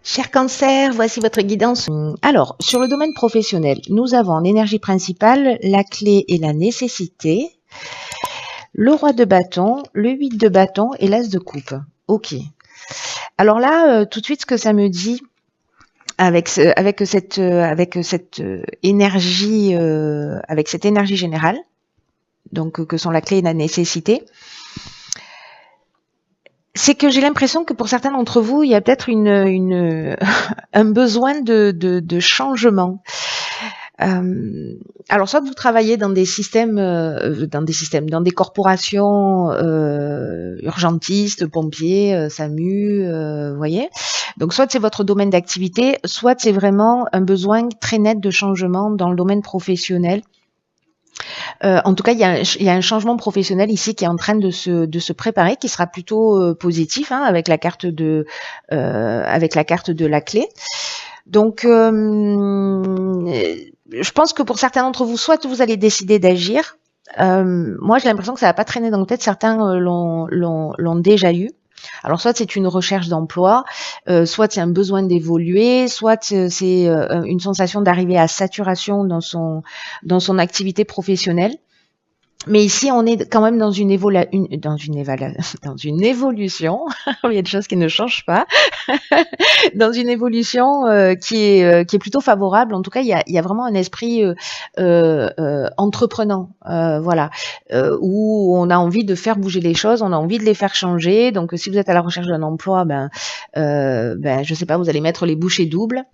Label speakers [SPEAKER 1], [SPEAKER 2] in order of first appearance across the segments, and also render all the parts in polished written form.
[SPEAKER 1] Cher Cancer, voici votre guidance. Alors, sur le domaine professionnel, nous avons en énergie principale la clé et la nécessité, le roi de bâton, le 8 de bâton et l'as de coupe. Ok. Alors là, tout de suite, ce que ça me dit avec cette énergie générale, donc que sont la clé et la nécessité, c'est que j'ai l'impression que pour certains d'entre vous, il y a peut-être un besoin de changement. Alors soit vous travaillez dans des corporations urgentistes, pompiers, SAMU, voyez. Donc soit c'est votre domaine d'activité, soit c'est vraiment un besoin très net de changement dans le domaine professionnel. En tout cas, il y a un changement professionnel ici qui est en train de se préparer, qui sera plutôt positif, hein, avec la carte de la clé. Donc, je pense que pour certains d'entre vous, soit vous allez décider d'agir. Moi, j'ai l'impression que ça va pas traîner dans la tête. Certains l'ont déjà eu. Alors, soit c'est une recherche d'emploi, soit c'est un besoin d'évoluer, soit c'est une sensation d'arriver à saturation dans son activité professionnelle. Mais ici, on est quand même dans une évolution. Il y a des choses qui ne changent pas. Dans une évolution qui est plutôt favorable. En tout cas, il y a vraiment un esprit entreprenant, voilà, où on a envie de faire bouger les choses, on a envie de les faire changer. Donc, si vous êtes à la recherche d'un emploi, je sais pas, vous allez mettre les bouchées doubles.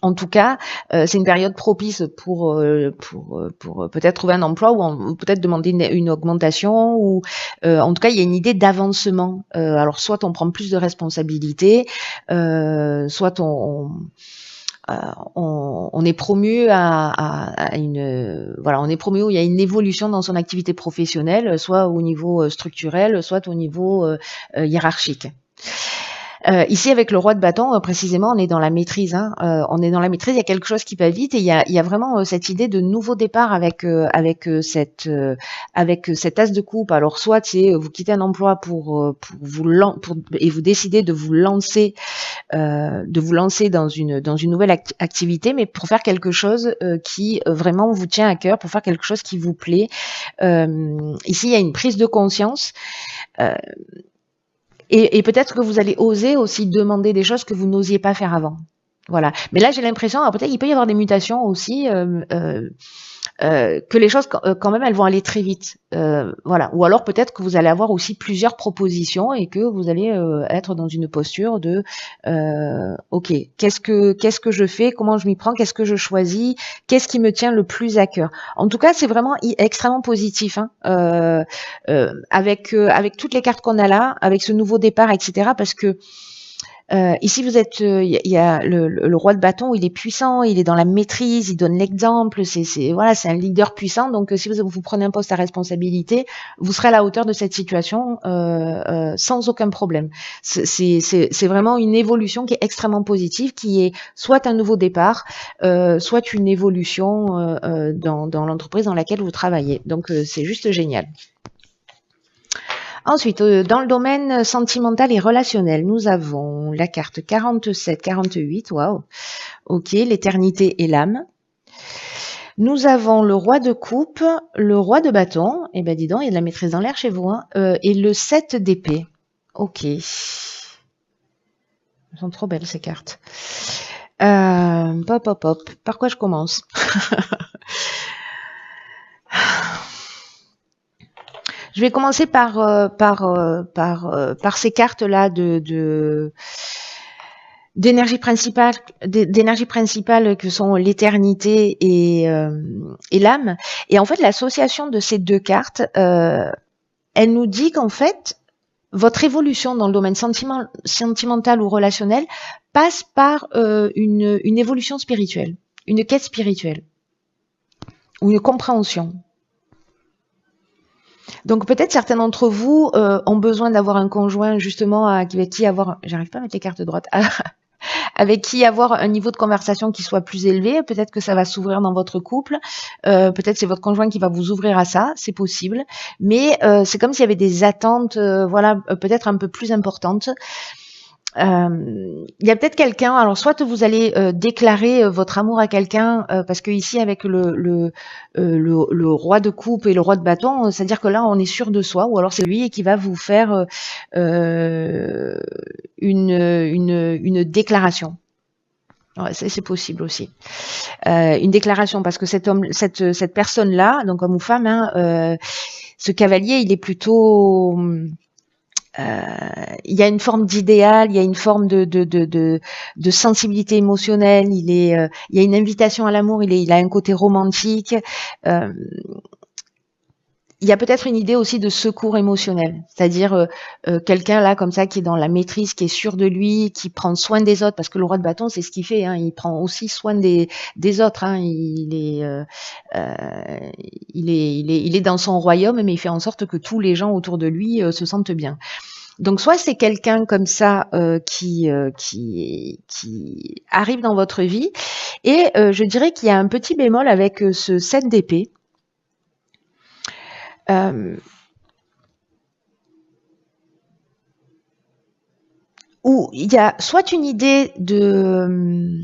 [SPEAKER 1] En tout cas, c'est une période propice pour peut-être trouver un emploi ou peut-être demander une augmentation ou en tout cas, il y a une idée d'avancement. Alors, soit on prend plus de responsabilités, soit on est promu on est promu où il y a une évolution dans son activité professionnelle, soit au niveau structurel, soit au niveau hiérarchique. Ici, avec le roi de bâton, précisément, on est dans la maîtrise. Hein. On est dans la maîtrise. Il y a quelque chose qui va vite et il y a vraiment cette idée de nouveau départ avec cet as de coupe. Alors, soit c'est vous quittez un emploi et vous décidez de vous lancer dans une nouvelle activité, mais pour faire quelque chose qui vraiment vous tient à cœur, pour faire quelque chose qui vous plaît. Ici, il y a une prise de conscience. Et peut-être que vous allez oser aussi demander des choses que vous n'osiez pas faire avant. Voilà. Mais là, j'ai l'impression, alors peut-être il peut y avoir des mutations aussi, que les choses quand même elles vont aller très vite. Voilà. Ou alors peut-être que vous allez avoir aussi plusieurs propositions et que vous allez être dans une posture de ok, qu'est-ce que je fais, comment je m'y prends, qu'est-ce que je choisis, qu'est-ce qui me tient le plus à cœur. En tout cas, c'est vraiment extrêmement positif, hein, avec toutes les cartes qu'on a là, avec ce nouveau départ, etc. Parce que ici, vous êtes, il y a le roi de bâton, il est puissant, il est dans la maîtrise, il donne l'exemple, c'est un leader puissant. Donc, si vous prenez un poste à responsabilité, vous serez à la hauteur de cette situation sans aucun problème. C'est vraiment une évolution qui est extrêmement positive, qui est soit un nouveau départ, soit une évolution dans l'entreprise dans laquelle vous travaillez. Donc, c'est juste génial. Ensuite, dans le domaine sentimental et relationnel, nous avons la carte 47-48, waouh, ok, l'éternité et l'âme. Nous avons le roi de coupe, le roi de bâton, et dis donc, il y a de la maîtrise dans l'air chez vous, hein, et le 7 d'épée. Ok. Elles sont trop belles ces cartes. Hop. Par quoi je commence? Je vais commencer par ces cartes-là d'énergie principale que sont l'éternité et l'âme. Et en fait, l'association de ces deux cartes, elle nous dit qu'en fait, votre évolution dans le domaine sentimental ou relationnel passe par une évolution spirituelle, une quête spirituelle ou une compréhension. Donc peut-être certains d'entre vous ont besoin d'avoir un conjoint justement avec qui avoir, j'arrive pas à mettre les cartes de droite, avec qui avoir un niveau de conversation qui soit plus élevé. Peut-être que ça va s'ouvrir dans votre couple. Peut-être c'est votre conjoint qui va vous ouvrir à ça, c'est possible. Mais c'est comme s'il y avait des attentes, peut-être un peu plus importantes. Il y a peut-être quelqu'un, alors soit vous allez déclarer votre amour à quelqu'un, parce que ici avec le roi de coupe et le roi de bâton, c'est-à-dire que là on est sûr de soi, ou alors c'est lui qui va vous faire une déclaration. Ouais, c'est possible aussi. Une déclaration, parce que cette personne-là, donc homme ou femme, hein, ce cavalier, il est plutôt il y a une forme d'idéal, il y a une forme de sensibilité émotionnelle, il y a une invitation à l'amour, il a un côté romantique. Euh, il y a peut-être une idée aussi de secours émotionnel, c'est-à-dire quelqu'un là comme ça qui est dans la maîtrise, qui est sûr de lui, qui prend soin des autres, parce que le roi de bâton c'est ce qu'il fait, hein, il prend aussi soin des autres, hein, il est dans son royaume, mais il fait en sorte que tous les gens autour de lui se sentent bien. Donc soit c'est quelqu'un comme ça qui arrive dans votre vie, et je dirais qu'il y a un petit bémol avec ce 7 d'épée. Où il y a soit une idée de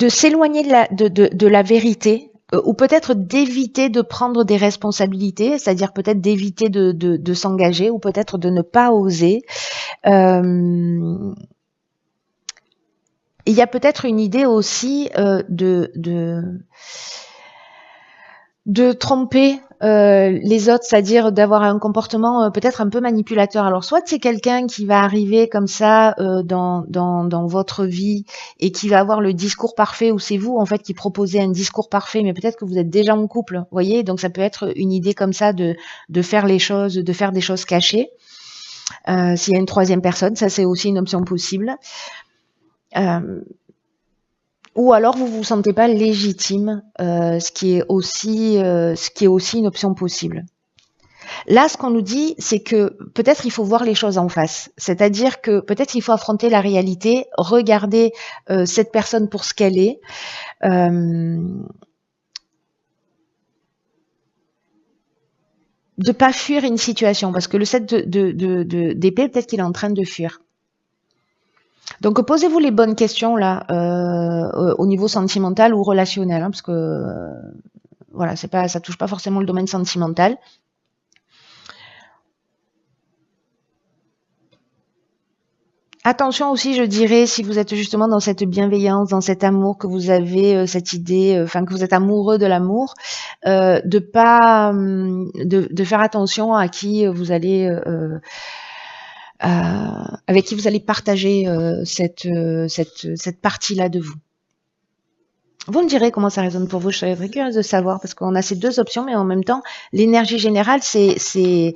[SPEAKER 1] s'éloigner de la vérité, ou peut-être d'éviter de prendre des responsabilités, c'est-à-dire peut-être d'éviter de s'engager, ou peut-être de ne pas oser. Il y a peut-être une idée aussi de tromper les autres, c'est-à-dire d'avoir un comportement peut-être un peu manipulateur. Alors soit c'est quelqu'un qui va arriver comme ça dans votre vie et qui va avoir le discours parfait, ou c'est vous en fait qui proposez un discours parfait, mais peut-être que vous êtes déjà en couple, vous voyez, donc ça peut être une idée comme ça de faire les choses, de faire des choses cachées. S'il y a une troisième personne, ça c'est aussi une option possible. Ou alors vous vous sentez pas légitime, ce qui est aussi une option possible. Là, ce qu'on nous dit, c'est que peut-être il faut voir les choses en face. C'est-à-dire que peut-être il faut affronter la réalité, regarder cette personne pour ce qu'elle est. De pas fuir une situation, parce que le 7 d'épée, peut-être qu'il est en train de fuir. Donc posez-vous les bonnes questions là au niveau sentimental ou relationnel, hein, parce que voilà, ça touche pas forcément le domaine sentimental. Attention aussi, je dirais, si vous êtes justement dans cette bienveillance, dans cet amour, que vous avez cette idée, enfin que vous êtes amoureux de l'amour, de pas de faire attention à qui vous allez avec qui vous allez partager cette partie-là de vous. Vous me direz comment ça résonne pour vous. Je serais très curieuse de savoir, parce qu'on a ces deux options, mais en même temps, l'énergie générale, c'est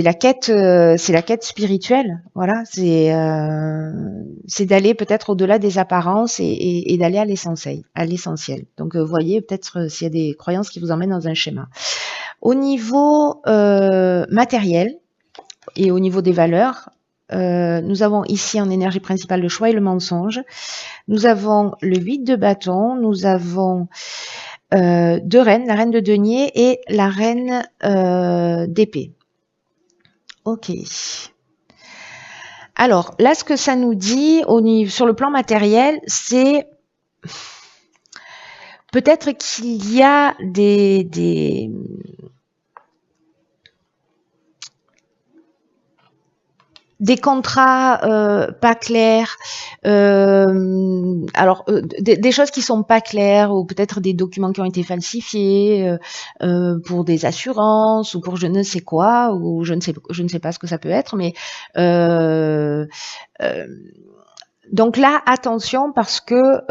[SPEAKER 1] la quête spirituelle. Voilà, c'est d'aller peut-être au-delà des apparences et d'aller à l'essentiel. Donc, vous voyez peut-être s'il y a des croyances qui vous emmènent dans un schéma. Au niveau matériel et au niveau des valeurs, nous avons ici en énergie principale le choix et le mensonge. Nous avons le 8 de bâton, nous avons deux reines, la reine de denier et la reine d'épée. Ok. Alors, là, ce que ça nous dit sur le plan matériel, c'est peut-être qu'il y a des contrats pas clairs, alors des choses qui sont pas claires, ou peut-être des documents qui ont été falsifiés pour des assurances ou pour je ne sais quoi, ou je ne sais pas ce que ça peut être, mais donc là attention, parce que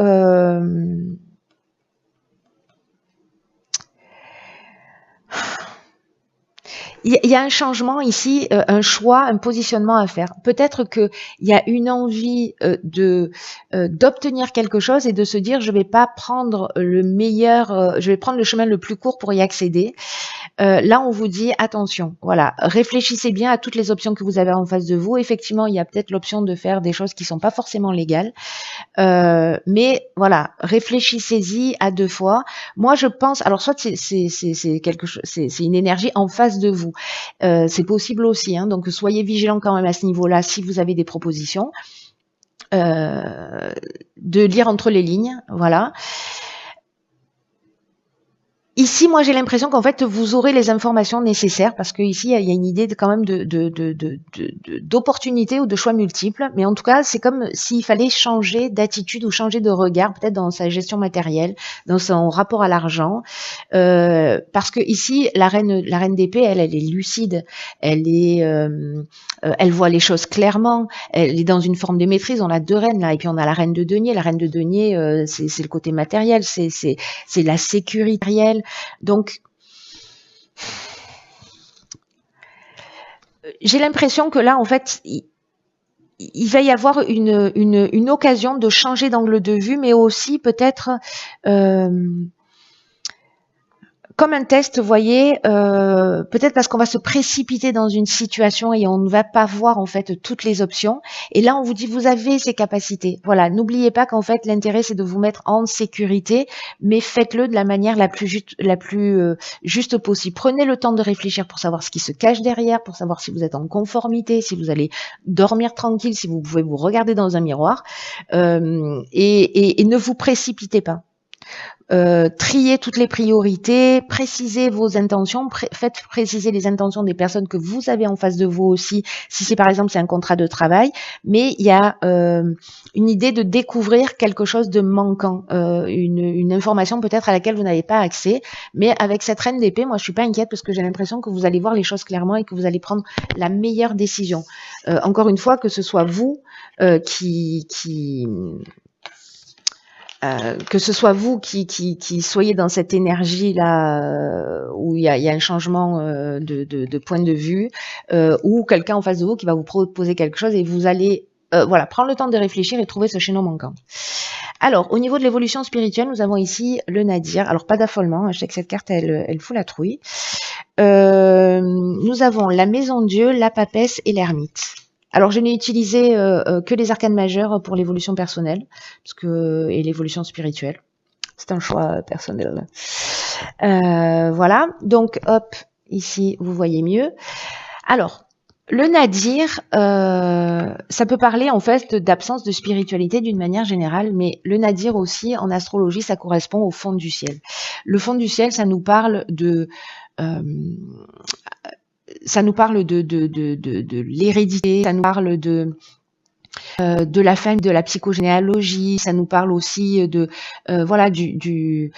[SPEAKER 1] il y a un changement ici, un choix, un positionnement à faire. Peut-être qu'il y a une envie d'obtenir quelque chose et de se dire je vais pas prendre le meilleur, je vais prendre le chemin le plus court pour y accéder. Là, on vous dit attention, voilà, réfléchissez bien à toutes les options que vous avez en face de vous. Effectivement, il y a peut-être l'option de faire des choses qui sont pas forcément légales, mais voilà, réfléchissez-y à deux fois. Moi, je pense, alors soit c'est quelque chose, c'est une énergie en face de vous. C'est possible aussi, hein, donc soyez vigilants quand même à ce niveau-là si vous avez des propositions. De lire entre les lignes, voilà. Ici, moi, j'ai l'impression qu'en fait, vous aurez les informations nécessaires parce que ici, il y a une idée quand même d'opportunité ou de choix multiples. Mais en tout cas, c'est comme s'il fallait changer d'attitude ou changer de regard, peut-être dans sa gestion matérielle, dans son rapport à l'argent, parce que ici, la reine d'épée, elle est lucide, elle voit les choses clairement, elle est dans une forme de maîtrise. On a deux reines là, et puis on a la reine de denier. La reine de denier, c'est le côté matériel, c'est la sécurité matérielle. Donc, j'ai l'impression que là, en fait, il va y avoir une occasion de changer d'angle de vue, mais aussi peut-être comme un test, vous voyez, peut-être parce qu'on va se précipiter dans une situation et on ne va pas voir en fait toutes les options. Et là, on vous dit, vous avez ces capacités. Voilà, n'oubliez pas qu'en fait, l'intérêt, c'est de vous mettre en sécurité, mais faites-le de la manière la plus juste possible. Prenez le temps de réfléchir pour savoir ce qui se cache derrière, pour savoir si vous êtes en conformité, si vous allez dormir tranquille, si vous pouvez vous regarder dans un miroir, et ne vous précipitez pas. Triez toutes les priorités, précisez vos intentions, faites préciser les intentions des personnes que vous avez en face de vous aussi, si c'est par exemple c'est un contrat de travail, mais il y a une idée de découvrir quelque chose de manquant, une information peut-être à laquelle vous n'avez pas accès, mais avec cette reine d'épée, moi je suis pas inquiète parce que j'ai l'impression que vous allez voir les choses clairement et que vous allez prendre la meilleure décision. Encore une fois, que ce soit vous que ce soit vous qui soyez dans cette énergie-là où il y a un changement de point de vue, ou quelqu'un en face de vous qui va vous proposer quelque chose et vous allez voilà, prendre le temps de réfléchir et trouver ce chaînon manquant. Alors, au niveau de l'évolution spirituelle, nous avons ici le Nadir. Alors, pas d'affolement, je sais que cette carte, elle fout la trouille. Nous avons la Maison Dieu, la Papesse et l'Ermite. Alors, je n'ai utilisé que les arcanes majeures pour l'évolution personnelle et l'évolution spirituelle. C'est un choix personnel. Voilà. Donc, hop, ici, vous voyez mieux. Alors, le Nadir, ça peut parler en fait d'absence de spiritualité d'une manière générale, mais le Nadir aussi, en astrologie, ça correspond au fond du ciel. Le fond du ciel, ça nous parle de l'hérédité, ça nous parle de la famille, de la psychogénéalogie, ça nous parle aussi de voilà de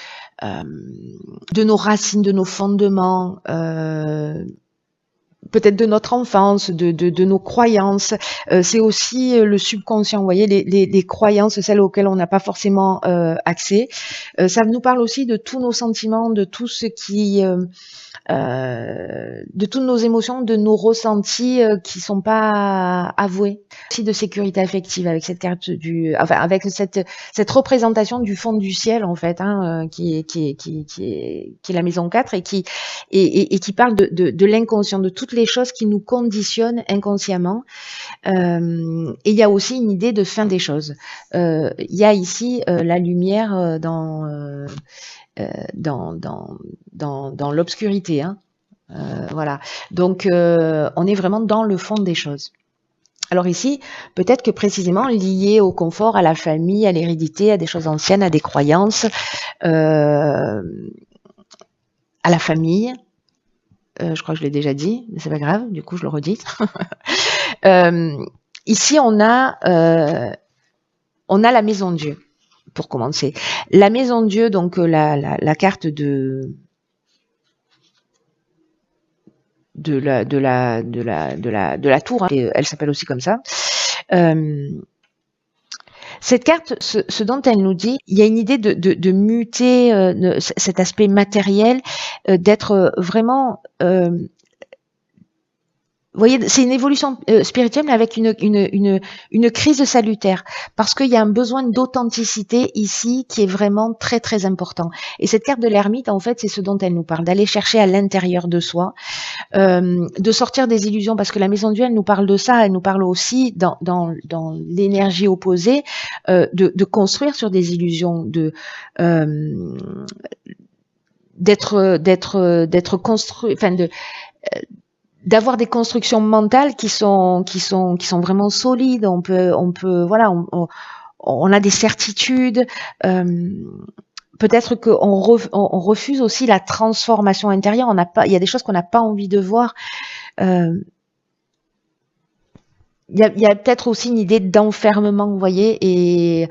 [SPEAKER 1] nos racines, de nos fondements, peut-être de notre enfance, de nos croyances. C'est aussi le subconscient, vous voyez, les croyances, celles auxquelles on n'a pas forcément accès. Ça nous parle aussi de tous nos sentiments, de tout ce qui de toutes nos émotions, de nos ressentis qui sont pas avoués. Aussi de sécurité affective avec cette carte avec cette représentation du fond du ciel en fait, hein, qui est la maison 4 et qui parle de l'inconscient, de toutes les choses qui nous conditionnent inconsciemment. Et il y a aussi une idée de fin des choses. Il y a ici la lumière dans l'obscurité, hein. Voilà. Donc, on est vraiment dans le fond des choses. Alors ici, peut-être que précisément lié au confort, à la famille, à l'hérédité, à des choses anciennes, à des croyances, à la famille. Je crois que je l'ai déjà dit, mais c'est pas grave, du coup je le redis. Ici, on a la maison Dieu. Pour commencer, la maison Dieu, donc la carte de la tour, hein, elle s'appelle aussi comme ça. Cette carte, ce dont elle nous dit, il y a une idée de muter cet aspect matériel, d'être vraiment vous voyez, c'est une évolution spirituelle, mais avec une crise salutaire, parce qu'il y a un besoin d'authenticité ici qui est vraiment très très important. Et cette carte de l'ermite, en fait, c'est ce dont elle nous parle, d'aller chercher à l'intérieur de soi, de sortir des illusions, parce que la maison Dieu, elle nous parle de ça, elle nous parle aussi dans l'énergie opposée, de construire sur des illusions, d'être construit, enfin d'avoir des constructions mentales qui sont vraiment solides. On peut voilà, on a des certitudes. Peut-être qu'on refuse aussi la transformation intérieure. Il y a des choses qu'on n'a pas envie de voir. Il y a peut-être aussi une idée d'enfermement, vous voyez. Et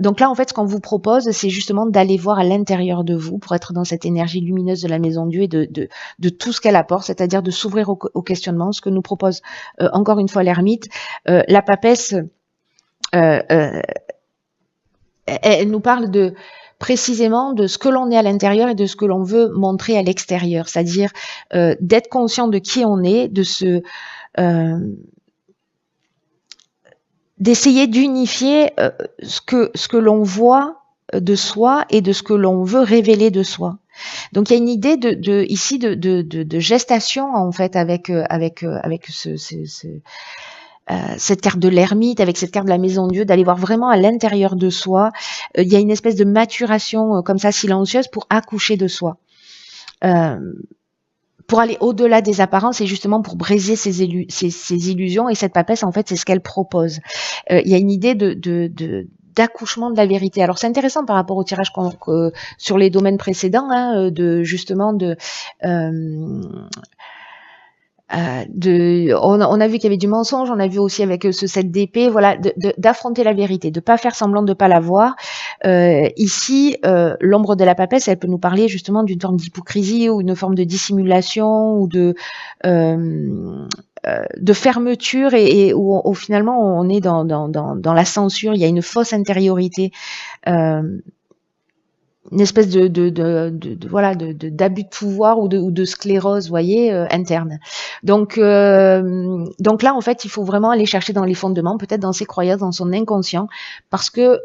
[SPEAKER 1] donc là, en fait, ce qu'on vous propose, c'est justement d'aller voir à l'intérieur de vous pour être dans cette énergie lumineuse de la Maison Dieu et de tout ce qu'elle apporte, c'est-à-dire de s'ouvrir au questionnement, ce que nous propose encore une fois l'ermite. La papesse, elle nous parle précisément de ce que l'on est à l'intérieur et de ce que l'on veut montrer à l'extérieur, c'est-à-dire d'être conscient de qui on est, d'essayer d'unifier ce que l'on voit de soi et de ce que l'on veut révéler de soi. Donc il y a une idée ici de gestation en fait avec cette carte de l'ermite, avec cette carte de la Maison Dieu, d'aller voir vraiment à l'intérieur de soi. Il y a une espèce de maturation comme ça silencieuse pour accoucher de soi. Pour aller au-delà des apparences et justement pour briser ces illusions. Et cette papesse, en fait, c'est ce qu'elle propose. Il y a une idée d'accouchement de la vérité. Alors c'est intéressant par rapport au tirage sur les domaines précédents, hein, on a vu qu'il y avait du mensonge, on a vu aussi avec ce 7 d'épée, voilà, d'affronter la vérité, de pas faire semblant de pas la voir. Ici, l'ombre de la papesse, elle peut nous parler justement d'une forme d'hypocrisie ou une forme de dissimulation ou de fermeture et où finalement on est dans la censure, il y a une fausse intériorité. Une espèce d'abus de pouvoir ou de sclérose, vous voyez, interne. Donc là, en fait, il faut vraiment aller chercher dans les fondements, peut-être dans ses croyances, dans son inconscient, parce que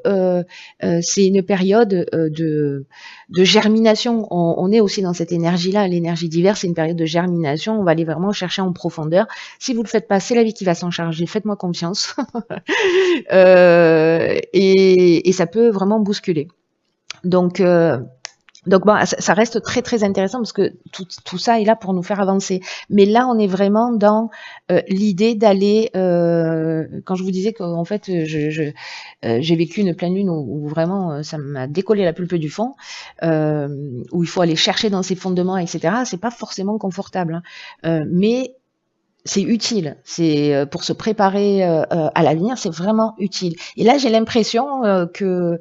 [SPEAKER 1] c'est une période de germination. On est aussi dans cette énergie-là, l'énergie diverse, c'est une période de germination. On va aller vraiment chercher en profondeur. Si vous le faites pas, c'est la vie qui va s'en charger. Faites-moi confiance. Et ça peut vraiment bousculer. Donc bon, ça reste très très intéressant parce que tout ça est là pour nous faire avancer. Mais là, on est vraiment dans l'idée d'aller. Quand je vous disais qu'en fait, j'ai vécu une pleine lune où vraiment ça m'a décollé la pulpe du fond, où il faut aller chercher dans ses fondements, etc. C'est pas forcément confortable, hein. Mais c'est utile, c'est pour se préparer à l'avenir, c'est vraiment utile. Et là, j'ai l'impression que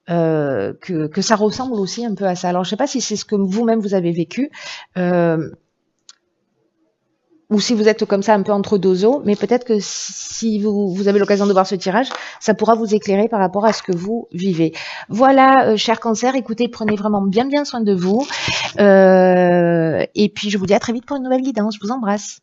[SPEAKER 1] ça ressemble aussi un peu à ça. Alors, je sais pas si c'est ce que vous-même vous avez vécu, ou si vous êtes comme ça un peu entre deux eaux, mais peut-être que si vous avez l'occasion de voir ce tirage, ça pourra vous éclairer par rapport à ce que vous vivez. Voilà, cher Cancer, écoutez, prenez vraiment bien soin de vous. Et puis, je vous dis à très vite pour une nouvelle guidance. Je vous embrasse.